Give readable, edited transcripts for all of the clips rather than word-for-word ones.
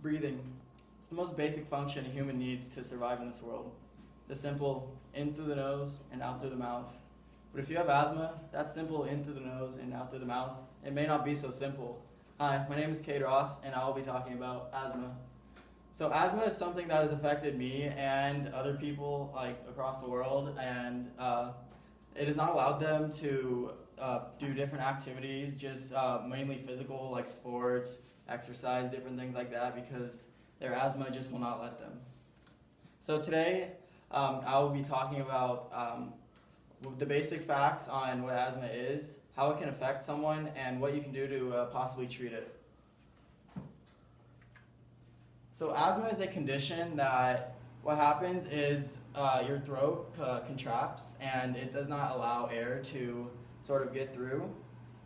Breathing. It's the most basic function a human needs to survive in this world. The simple in through the nose and out through the mouth. But if you have asthma, that simple in through the nose and out through the mouth, it may not be so simple. Hi, my name is Cade and I will be talking about asthma. So asthma is something that has affected me and other people across the world, and it has not allowed them to do different activities, just mainly physical, like sports, exercise, different things like that, because their asthma just will not let them. So today, I will be talking about the basic facts on what asthma is, how it can affect someone, and what you can do to possibly treat it. So asthma is a condition that what happens is your throat contracts and it does not allow air to sort of get through.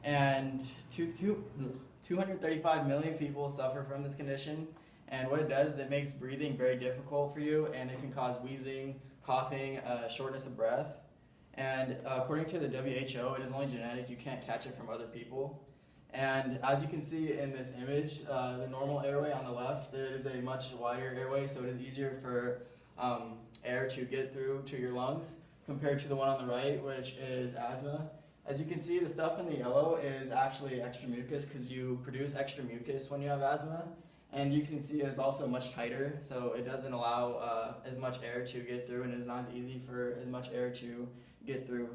And 235 million people suffer from this condition. And what it does is it makes breathing very difficult for you, and it can cause wheezing, coughing, shortness of breath. And according to the WHO, it is only genetic. You can't catch it from other people. And as you can see in this image, the normal airway on the left, it is a much wider airway, so it is easier for air to get through to your lungs compared to the one on the right, which is asthma. As you can see, the stuff in the yellow is actually extra mucus because you produce extra mucus when you have asthma. And you can see it is also much tighter, so it doesn't allow as much air to get through, and it is not as easy for as much air to get through.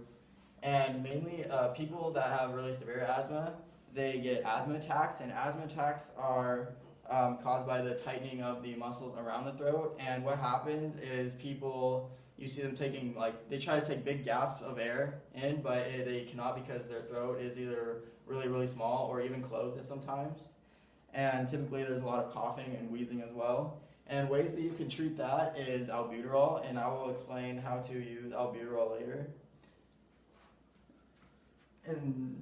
And mainly people that have really severe asthma, they get asthma attacks, and asthma attacks are caused by the tightening of the muscles around the throat. And what happens is people, you see them taking, they try to take big gasps of air in, but they cannot because their throat is either really, really small or even closed at sometimes. And typically there's a lot of coughing and wheezing as well. And ways that you can treat that is albuterol, and I will explain how to use albuterol later. And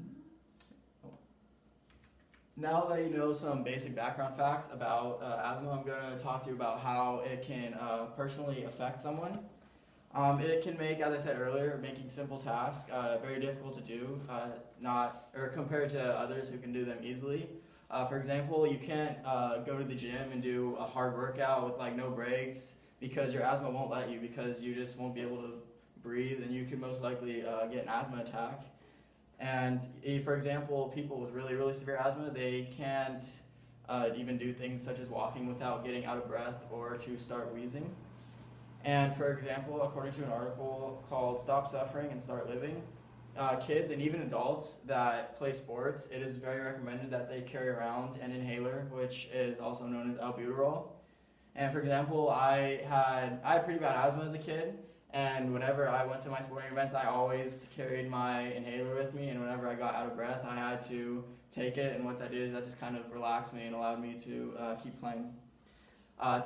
now that you know some basic background facts about asthma, I'm going to talk to you about how it can personally affect someone. It can make, as I said earlier, making simple tasks very difficult to do, compared to others who can do them easily. For example, you can't go to the gym and do a hard workout with no breaks because your asthma won't let you, because you just won't be able to breathe, and you could most likely get an asthma attack. And for example, people with really, really severe asthma, they can't even do things such as walking without getting out of breath or to start wheezing. And for example, according to an article called Stop Suffering and Start Living, kids and even adults that play sports, it is very recommended that they carry around an inhaler, which is also known as albuterol. And for example, I had pretty bad asthma as a kid, and whenever I went to my sporting events, I always carried my inhaler with me, and whenever I got out of breath, I had to take it, and what that did is that just kind of relaxed me and allowed me to keep playing.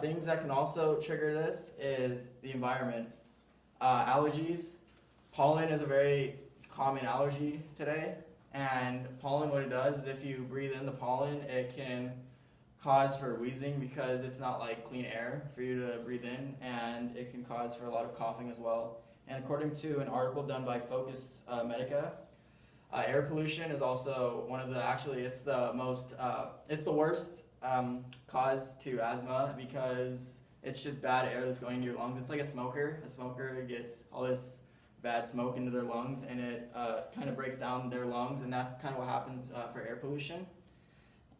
Things that can also trigger this is the environment. Allergies. Pollen is a very common allergy today, and pollen, what it does is if you breathe in the pollen, it can cause for wheezing because it's not clean air for you to breathe in, and it can cause for a lot of coughing as well. And according to an article done by Focus Medica, air pollution is also one of the, it's the worst cause to asthma because it's just bad air that's going into your lungs. It's like a smoker. A smoker gets all this bad smoke into their lungs, and it kind of breaks down their lungs, and that's kind of what happens for air pollution.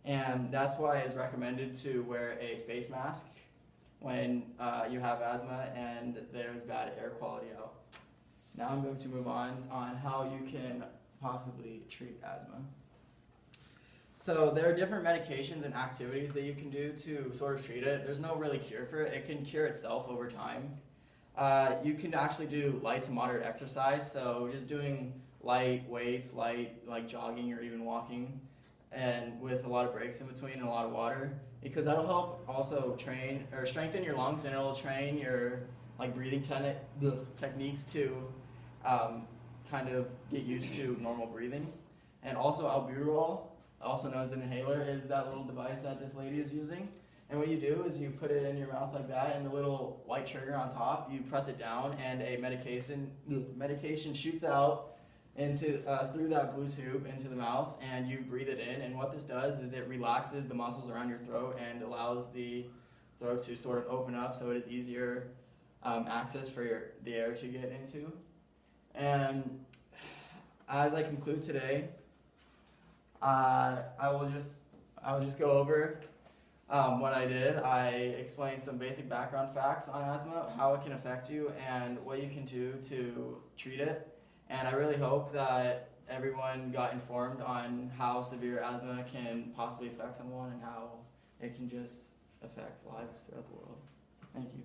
And that's why it's recommended to wear a face mask when you have asthma and there's bad air quality out. Now I'm going to move on how you can possibly treat asthma. So there are different medications and activities that you can do to sort of treat it. There's no really cure for it. It can cure itself over time. You can actually do light to moderate exercise, so just doing light weights, like jogging or even walking, and with a lot of breaks in between and a lot of water, because that'll help also strengthen your lungs, and it'll train your breathing techniques to kind of get used to normal breathing. And also albuterol, also known as an inhaler, is that little device that this lady is using. And what you do is you put it in your mouth like that, and the little white trigger on top, you press it down, and a medication shoots out through that blue tube into the mouth, and you breathe it in. And what this does is it relaxes the muscles around your throat and allows the throat to sort of open up, so it is easier access for the air to get into. And as I conclude today, I will just go over what I did. I explained some basic background facts on asthma, how it can affect you, and what you can do to treat it. And I really hope that everyone got informed on how severe asthma can possibly affect someone and how it can just affect lives throughout the world. Thank you.